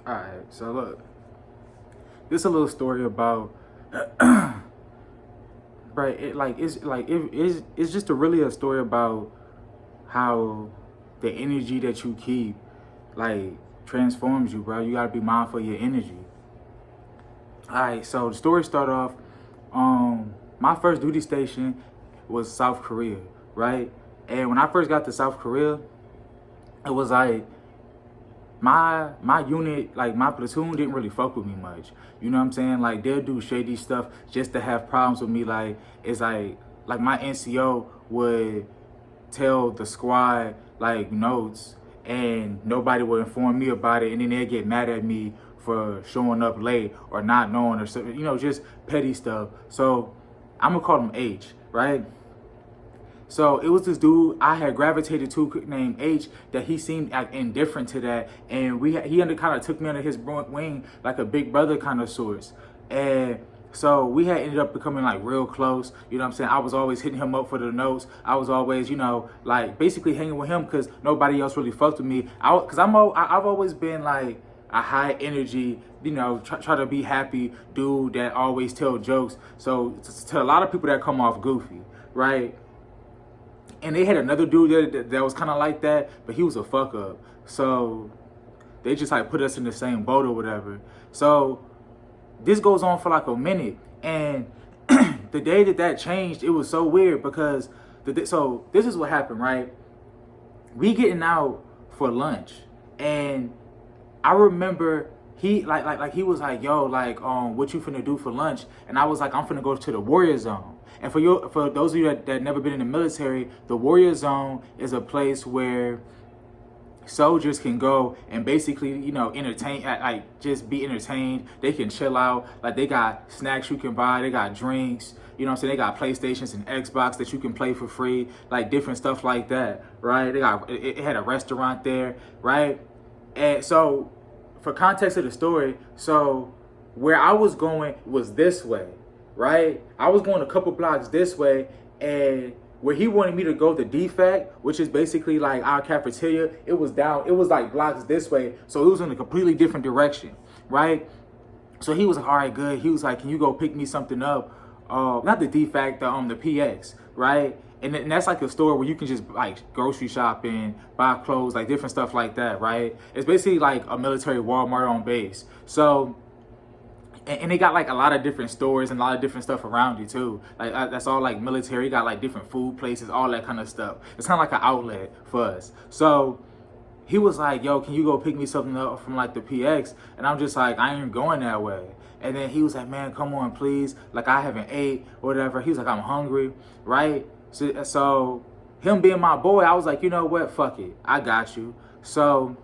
Alright, so look, this is a little story about, right? It's just really a story about how the energy that you keep, like, transforms you, bro. You gotta be mindful of your energy. Alright, so the story start off. My first duty station was South Korea, right? And when I first got to South Korea, it was like my unit, like my platoon, didn't really fuck with me much. You know what I'm saying? Like they'll do shady stuff just to have problems with me. Like it's like my NCO would tell the squad like notes, and nobody would inform me about it, and then they'd get mad at me for showing up late or not knowing or something. You know, just petty stuff. So I'm gonna call him H, right? So it was this dude I had gravitated to named H that he seemed like indifferent to that, and he kind of took me under his wing like a big brother kind of sorts, and so we had ended up becoming like real close. You know what I'm saying? I was always hitting him up for the notes. I was always, you know, like basically hanging with him because nobody else really fucked with me. I've always been like a high energy, you know, try to be happy dude that always tell jokes. So to a lot of people that come off goofy, right? And they had another dude that was kind of like that, but he was a fuck up. So they just like put us in the same boat or whatever. So this goes on for like a minute, and the day that changed, it was so weird because so this is what happened, right? We getting out for lunch, and I remember he like he was like, yo, like what you finna do for lunch? And I was like, I'm finna go to the warrior zone. And for those of you that never been in the military, the warrior zone is a place where soldiers can go and basically, you know, entertain, like just be entertained. They can chill out. Like they got snacks you can buy, they got drinks, you know what I'm saying? They got PlayStations and Xbox that you can play for free, like different stuff like that, right? They got it had a restaurant there, right? And so for context of the story, so where I was going was this way, right? I was going a couple blocks this way, and where he wanted me to go, the defect, which is basically like our cafeteria, it was like blocks this way. So it was in a completely different direction, right? So he was like, all right, good. He was like, can you go pick me something up? Not the defect, the PX, right? And that's like a store where you can just like grocery shop and buy clothes, like different stuff like that, right? It's basically like a military Walmart on base. So, and they got like a lot of different stores and a lot of different stuff around you too. Like that's all like military. You got like different food places, all that kind of stuff. It's kind of like an outlet for us. So he was like, yo, can you go pick me something up from like the PX? And I'm just like, I ain't going that way. And then he was like, man, come on, please. Like I haven't ate or whatever. He was like, I'm hungry, right? So him being my boy, I was like, you know what? Fuck it. I got you. So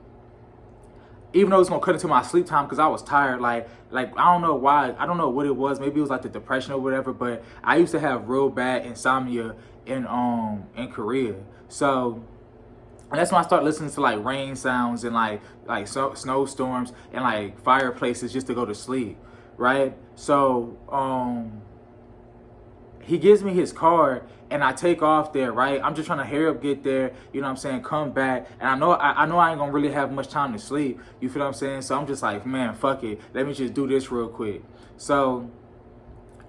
even though it's gonna cut into my sleep time because I was tired, like I don't know why, I don't know what it was. Maybe it was like the depression or whatever. But I used to have real bad insomnia in Korea. So and that's when I started listening to like rain sounds and like snowstorms and like fireplaces just to go to sleep, right? So he gives me his card and I take off there, right? I'm just trying to hurry up, get there, you know what I'm saying, come back. And I know I ain't gonna really have much time to sleep, you feel what I'm saying? So I'm just like, man, fuck it. Let me just do this real quick. So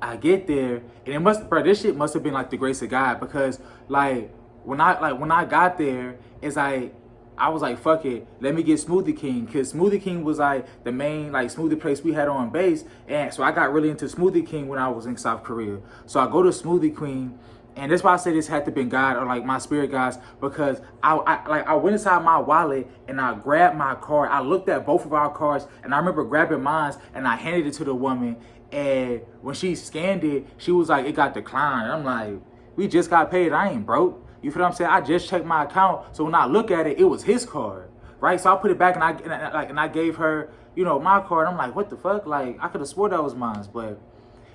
I get there and this shit must have been like the grace of God because like when I got there, it's like I was like, fuck it, let me get Smoothie King, because Smoothie King was like the main like smoothie place we had on base. And so I got really into Smoothie King when I was in South Korea. So I go to Smoothie King, and that's why I say this had to been God or like my spirit guides, because I went inside my wallet and I grabbed my card. I looked at both of our cards and I remember grabbing mine and I handed it to the woman. And when she scanned it, she was like, it got declined. I'm like, we just got paid. I ain't broke. You feel what I'm saying? I just checked my account. So when I look at it, it was his card, right? So I put it back and I gave her, you know, my card. I'm like, what the fuck? Like, I could have swore that was mine, but.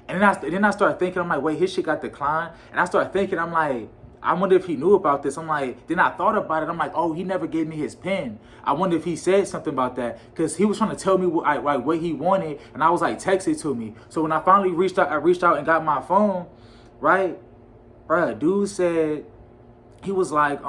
And then I started thinking, I'm like, wait, his shit got declined. And I started thinking, I'm like, I wonder if he knew about this. I'm like, then I thought about it. I'm like, oh, he never gave me his pen. I wonder if he said something about that, because he was trying to tell me what he wanted, and I was like, text it to me. So when I finally reached out and got my phone, right, bruh, dude said, he was like,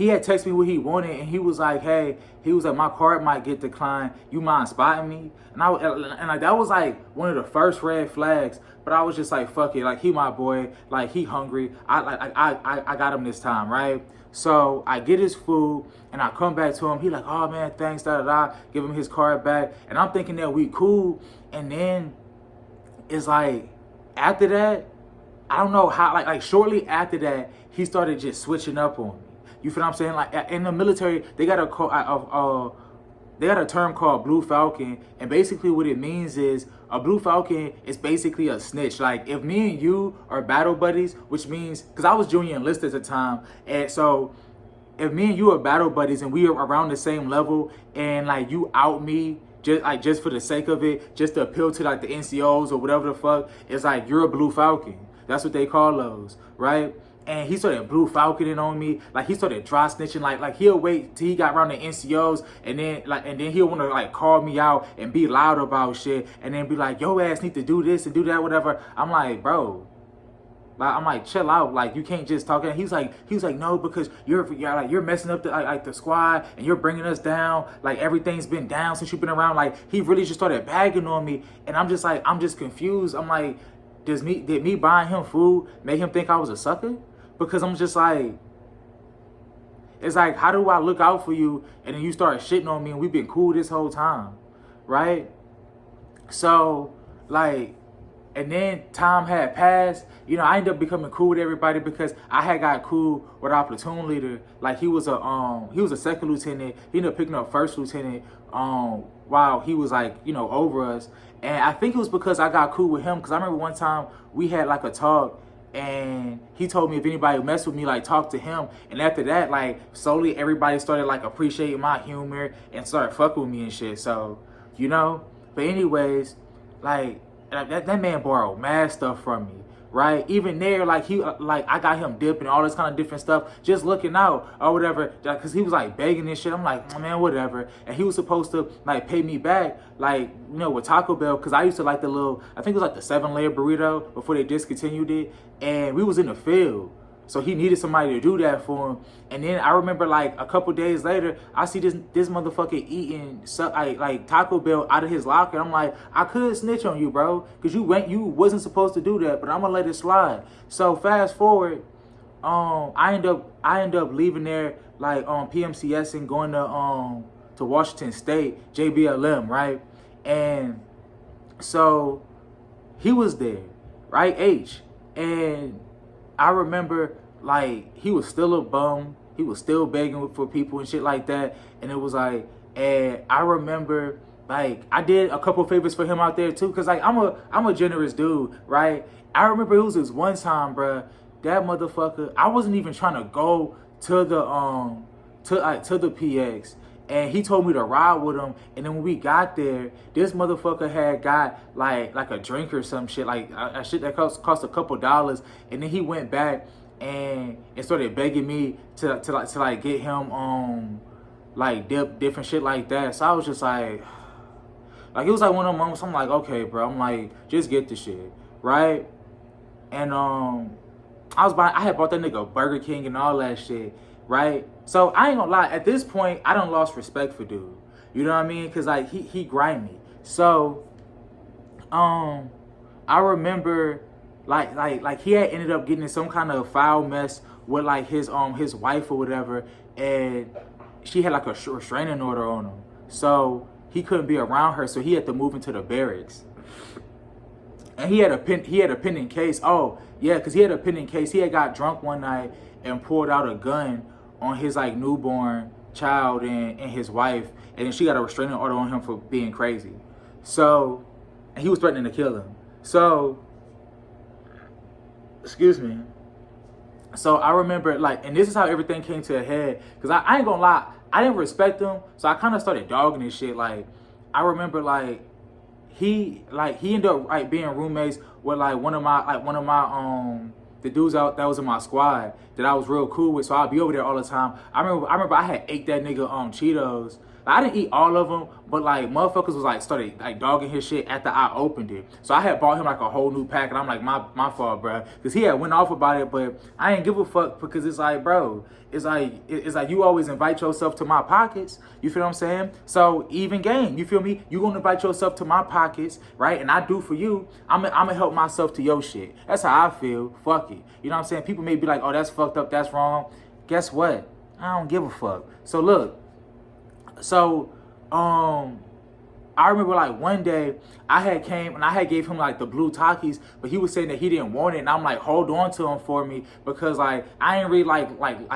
he had texted me what he wanted, and he was like, hey, he was like, my card might get declined. You mind spotting me? And like that was like one of the first red flags. But I was just like, fuck it, like he my boy, like he hungry. I got him this time, right? So I get his food and I come back to him. He like, oh man, thanks, da da da. Give him his card back, and I'm thinking that we cool. And then it's like after that, I don't know how, like shortly after that, he started just switching up on me. You feel what I'm saying? Like in the military, they got a term called Blue Falcon, and basically what it means is a Blue Falcon is basically a snitch. Like if me and you are battle buddies, which means, because I was junior enlisted at the time, and so if me and you are battle buddies and we are around the same level, and like you out me just for the sake of it, just to appeal to like the NCOs or whatever the fuck, it's like you're a Blue Falcon. That's what they call those, right? And he started Blue Falconing on me. Like he started dry snitching. Like he'll wait till he got around the NCOs, and then he'll want to like call me out and be loud about shit, and then be like, yo ass need to do this and do that, whatever. I'm like, bro, like I'm like, chill out. Like you can't just talk. And he was like, no, because you're messing up the squad, and you're bringing us down. Like everything's been down since you've been around. Like he really just started bagging on me, and I'm just like, I'm just confused. I'm like, did me buying him food make him think I was a sucker? Because I'm just like, it's like, how do I look out for you and then you start shitting on me and we've been cool this whole time, right? So, like, and then time had passed. You know, I ended up becoming cool with everybody because I had got cool with our platoon leader. Like, he was a second lieutenant. He ended up picking up first lieutenant while he was like, you know, over us. And I think it was because I got cool with him, because I remember one time we had like a talk, and he told me if anybody messed with me, like talk to him. And after that, like slowly everybody started like appreciating my humor and started fucking with me and shit. So, you know, but anyways, like that man borrowed mad stuff from me, right? Even there, like I got him dipping all this kind of different stuff, just looking out or whatever, because he was like begging and shit. I'm like, oh, man, whatever. And he was supposed to like pay me back, like, you know, with Taco Bell, because I used to like the little, I think it was like the 7-layer burrito before they discontinued it, and we was in the field. So he needed somebody to do that for him. And then I remember like a couple days later, I see this motherfucker eating like Taco Bell out of his locker. I'm like, I could snitch on you, bro, because you wasn't supposed to do that, but I'm gonna let it slide. So fast forward, I end up leaving there like PMCS and going to Washington State, JBLM, right? And so he was there, right? And I remember, like, he was still a bum. He was still begging for people and shit like that. And it was like, and I remember, like, I did a couple favors for him out there too, because like I'm a generous dude, right? I remember it was this one time, bruh, that motherfucker, I wasn't even trying to go to the PX. And he told me to ride with him. And then when we got there, this motherfucker had got like a drink or some shit, like a shit that cost a couple dollars. And then he went back and started begging me to get him like different shit like that. So I was just like it was like one of those moments. I'm like, okay, bro. I'm like, just get the shit, right? And I had bought that nigga Burger King and all that shit, right? So I ain't gonna lie, at this point, I done lost respect for dude. You know what I mean? Cause like he grimy. So I remember like he had ended up getting in some kind of foul mess with like his wife or whatever, and she had like a restraining order on him. So he couldn't be around her, so he had to move into the barracks. And he had a pending case. Oh, yeah, because he had a pending case. He had got drunk one night and pulled out a gun on his like newborn child and his wife, and then she got a restraining order on him for being crazy. So, and he was threatening to kill him. So, excuse me. So I remember like, and this is how everything came to a head, because I ain't gonna lie, I didn't respect him, so I kind of started dogging this shit. Like, I remember like he ended up like being roommates with like one of my the dudes out that was in my squad that I was real cool with, so I'd be over there all the time. I remember I had ate that nigga Cheetos. Like, I didn't eat all of them, but like motherfuckers was like started like dogging his shit after I opened it. So I had bought him like a whole new pack, and I'm like, my fault, bro, because he had went off about it, but I ain't give a fuck because it's like, bro, it's like you always invite yourself to my pockets. You feel what I'm saying? So even game, you feel me? You gonna invite yourself to my pockets, right? And I do for you. I'm gonna help myself to your shit. That's how I feel. Fuck it. You know what I'm saying? People may be like, oh, that's fucked up. That's wrong. Guess what? I don't give a fuck. So look. So I remember like one day I had came and I had gave him like the blue Takis, but he was saying that he didn't want it, and I'm like, hold on to him for me, because like I ain't really like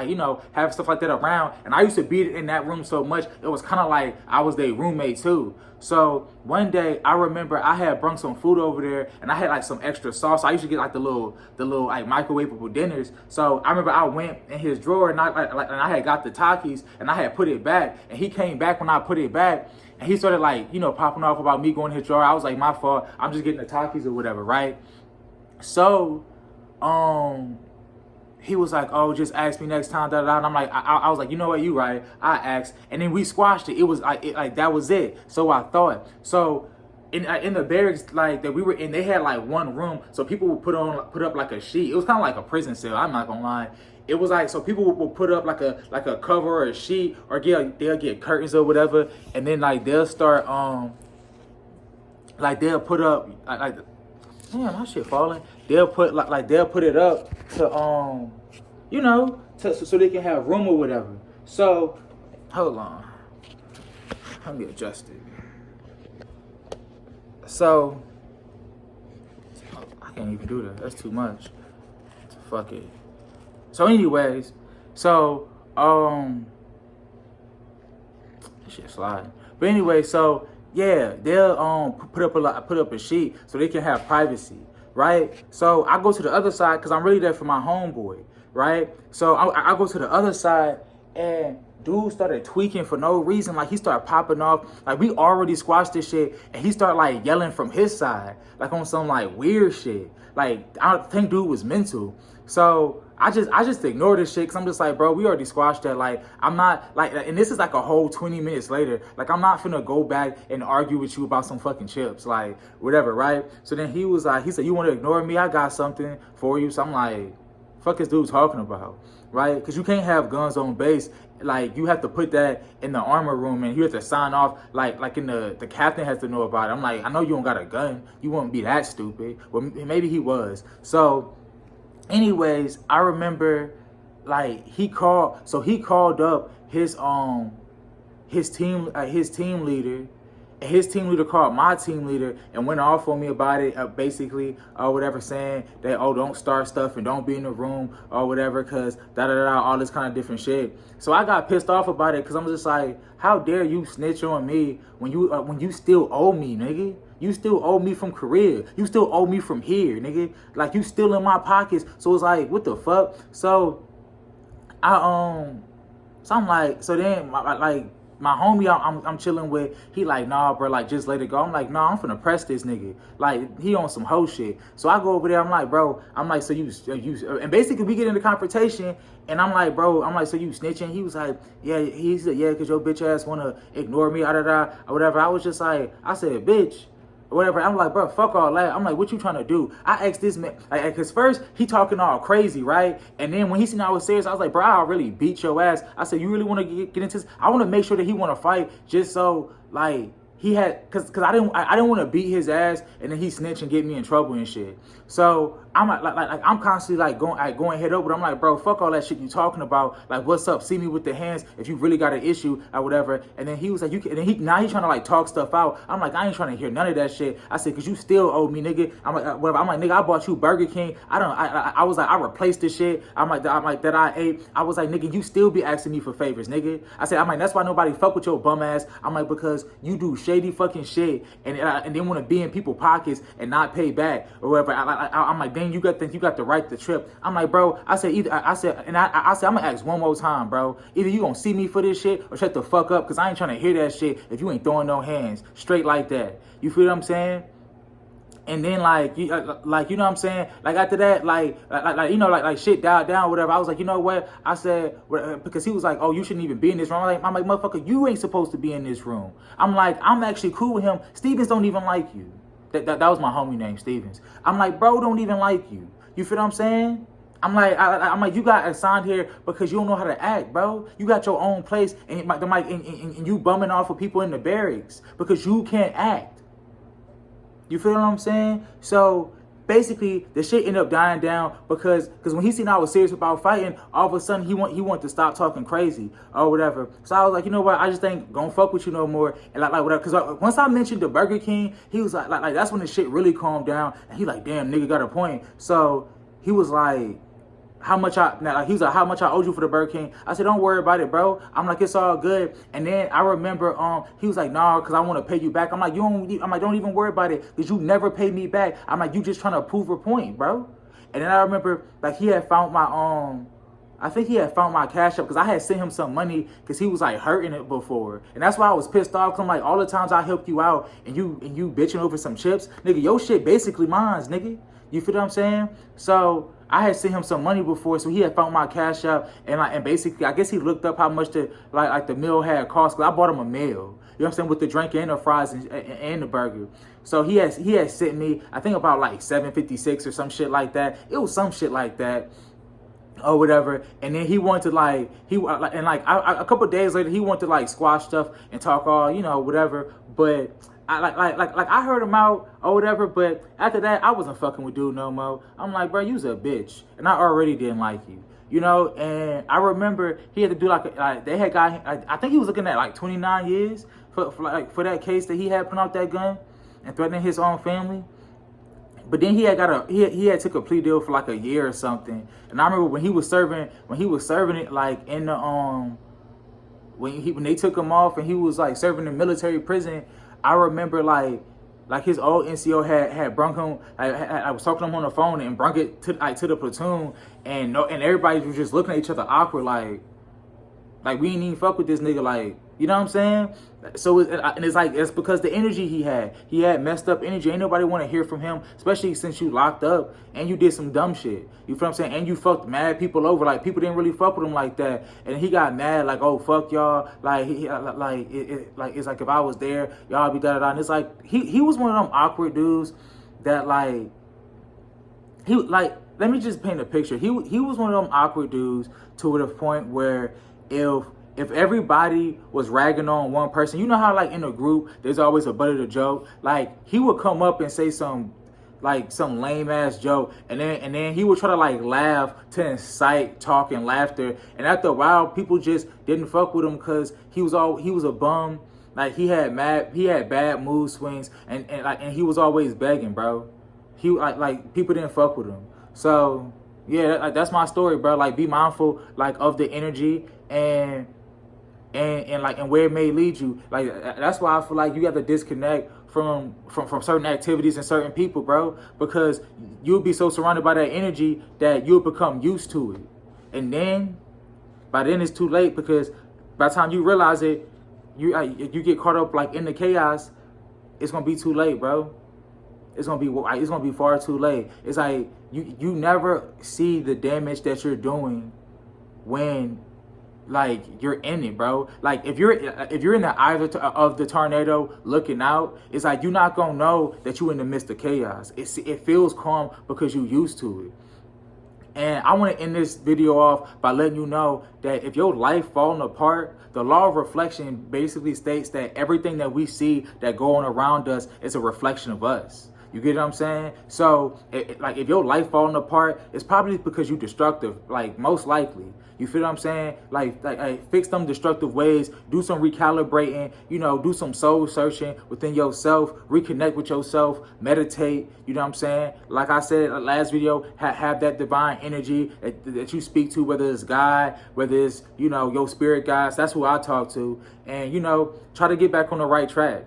you know, have stuff like that around, and I used to be in that room so much it was kind of like I was their roommate too. So one day I remember I had brung some food over there, and I had like some extra sauce. I used to get like the little like microwavable dinners. So I remember I went in his drawer and I had got the Takis and I had put it back, and he came back when I put it back. And he started like, you know, popping off about me going to his drawer. I was like, my fault. I'm just getting the Takis or whatever, right? So, he was like, oh, just ask me next time, da da da. And I'm like, I was like, you know what, you right. I asked, and then we squashed it. It was like that was it. So I thought. So in the barracks like that we were in, they had like one room, so people would put up like a sheet. It was kind of like a prison cell. I'm not gonna lie. It was like, so people will put up like a cover or a sheet, or they'll get curtains or whatever, and then like they'll start like they'll put up like damn, my shit falling. They'll put they'll put it up to you know, so they can have room or whatever. So hold on, let me adjust it. So I can't even do that. That's too much. Fuck it. So anyways, so this shit sliding. But anyway, so yeah, they'll put up a sheet so they can have privacy, right? So I go to the other side because I'm really there for my homeboy, right? So I go to the other side, and dude started tweaking for no reason. Like he started popping off. Like we already squashed this shit, and he started like yelling from his side, like on some like weird shit. Like I think dude was mental. So I just ignored this shit because I'm just like, bro, we already squashed that. Like I'm not like, and this is like a whole 20 minutes later. Like I'm not finna go back and argue with you about some fucking chips, like whatever, right? So then he was like, he said, you want to ignore me? I got something for you. So I'm like, fuck this dude talking about, right? Because you can't have guns on base. Like you have to put that in the armor room, and you have to sign off. Like in the captain has to know about it. I'm like, I know you don't got a gun. You wouldn't be that stupid. Well, maybe he was. So anyways, I remember like he called up his team leader, and his team leader called my team leader and went off on me about it, basically, or whatever, saying that, oh, don't start stuff and don't be in the room or whatever, because da-da-da, all this kind of different shit. So I got pissed off about it because I'm just like, how dare you snitch on me when you still owe me, nigga? You still owe me from Korea. You still owe me from here, nigga. Like, you still in my pockets. So it's like, what the fuck? So I'm like, so then my homie I'm chilling with, he like, nah, bro, like, just let it go. I'm like, nah, I'm finna press this nigga. Like, he on some hoe shit. So I go over there, I'm like, bro, so you, and basically we get into confrontation, and I'm like, bro, so you snitching? He was like, yeah, he said, yeah, because your bitch ass wanna ignore me, or whatever. I was just like, I said, bitch, whatever. I'm like, bro, fuck all that. I'm like, what you trying to do? I asked this man, like, cause first he talking all crazy, right? And then when he seen I was serious, I was like, bro, I'll really beat your ass. I said, you really want to get into this? I want to make sure that he want to fight, just so like he had, cause I didn't want to beat his ass and then he snitch and get me in trouble and shit. So I'm like I'm constantly like going head over. I'm like, bro, fuck all that shit you talking about. Like, what's up? See me with the hands if you really got an issue or whatever. And then he was like, you can. And then now he's trying to like talk stuff out. I'm like, I ain't trying to hear none of that shit. I said, cause you still owe me, nigga. I'm like, whatever. I'm like, nigga, I bought you Burger King. I was like, I replaced this shit. I'm like that I ate. I was like, nigga, you still be asking me for favors, nigga. I said, I'm like, that's why nobody fuck with your bum ass. I'm like, because you do shady fucking shit and then want to be in people's pockets and not pay back or whatever. I'm like, dang, you got the right to trip. I'm like, bro, I said, I'm gonna ask one more time, bro. Either you gonna see me for this shit or shut the fuck up, because I ain't trying to hear that shit if you ain't throwing no hands straight like that. You feel what I'm saying? And then like you know what I'm saying, like after that, you know, like shit died down, whatever. I was like, you know what? I said, because he was like, oh, you shouldn't even be in this room. I'm like, motherfucker, you ain't supposed to be in this room. I'm like, I'm actually cool with him. Stevens don't even like you. That was my homie name, Stevens. I'm like, bro, don't even like you. You feel what I'm saying? I'm like, you got assigned here because you don't know how to act, bro. You got your own place, and you bumming off of people in the barracks because you can't act. You feel what I'm saying? So basically, the shit ended up dying down because when he seen I was serious about fighting, all of a sudden he wanted to stop talking crazy or whatever. So I was like, you know what? I just ain't gonna fuck with you no more. And like whatever. Because once I mentioned the Burger King, he was like that's when the shit really calmed down. And he like, damn, nigga got a point. So he was like, how much he was like, how much I owed you for the Burger King? I said, don't worry about it, bro. I'm like, it's all good. And then I remember he was like, nah, because I want to pay you back. I'm like, don't even worry about it, because you never pay me back. I'm like, you just trying to prove a point, bro. And then I remember like he had found my I think he had found my Cash App because I had sent him some money because he was like hurting it before. And that's why I was pissed off. Cause I'm like, all the times I helped you out and you bitching over some chips, nigga, your shit basically mine's, nigga. You feel what I'm saying? So I had sent him some money before, so he had found my Cash App, and basically I guess he looked up how much the meal had cost, because I bought him a meal. You know what I'm saying, with the drink and the fries and the burger. So he had sent me, I think, about like $7.56 or some shit like that. It was some shit like that or whatever. And then he wanted to a couple days later he wanted to like squash stuff and talk all, you know, whatever. But I heard him out or whatever, but after that I wasn't fucking with dude no more. I'm like, bro, you's a bitch, and I already didn't like you, you know. And I remember he had to do they had got, I think he was looking at like 29 years for that case that he had put out that gun and threatening his own family. But then he had took a plea deal for like a year or something. And I remember when he was serving it like in the when they took him off and he was like serving in military prison. I remember like his old NCO had brung him. I was talking to him on the phone and brung it to the platoon, and everybody was just looking at each other awkward, like we ain't even fuck with this nigga, like, you know what I'm saying? So it's because the energy he had messed up energy. Ain't nobody want to hear from him, especially since you locked up and you did some dumb shit. You feel what I'm saying? And you fucked mad people over. Like, people didn't really fuck with him like that, and he got mad, like, oh, fuck y'all. Like it's like if I was there, y'all be da da da. And it's like he was one of them awkward dudes that let me just paint a picture. He was one of them awkward dudes to the point where if everybody was ragging on one person, you know how like in a group there's always a butt of the joke. Like, he would come up and say some lame ass joke, and then he would try to like laugh to incite talk and laughter. And after a while, people just didn't fuck with him because he was a bum. Like, he had bad mood swings, and he was always begging, bro. He like people didn't fuck with him. So yeah, that's my story, bro. Like, be mindful like of the energy and where it may lead you. Like, that's why I feel like you have to disconnect from certain activities and certain people, bro, because you'll be so surrounded by that energy that you'll become used to it. And then by then it's too late, because by the time you realize it, you get caught up like in the chaos. It's gonna be too late, bro. It's gonna be far too late. It's like you never see the damage that you're doing when like you're in it, bro. Like, if you're in the eye of the tornado looking out, it's like you're not gonna know that you're in the midst of chaos. It feels calm because you're used to it. And I want to end this video off by letting you know that if your life falling apart, the law of reflection basically states that everything that we see that going around us is a reflection of us. You get what I'm saying? So, like, if your life falling apart, it's probably because you destructive, like, most likely. You feel what I'm saying? Like fix them destructive ways, do some recalibrating, you know, do some soul searching within yourself, reconnect with yourself, meditate, you know what I'm saying? Like I said in the last video, have that divine energy that you speak to, whether it's God, whether it's, you know, your spirit guides. That's who I talk to. And, you know, try to get back on the right track.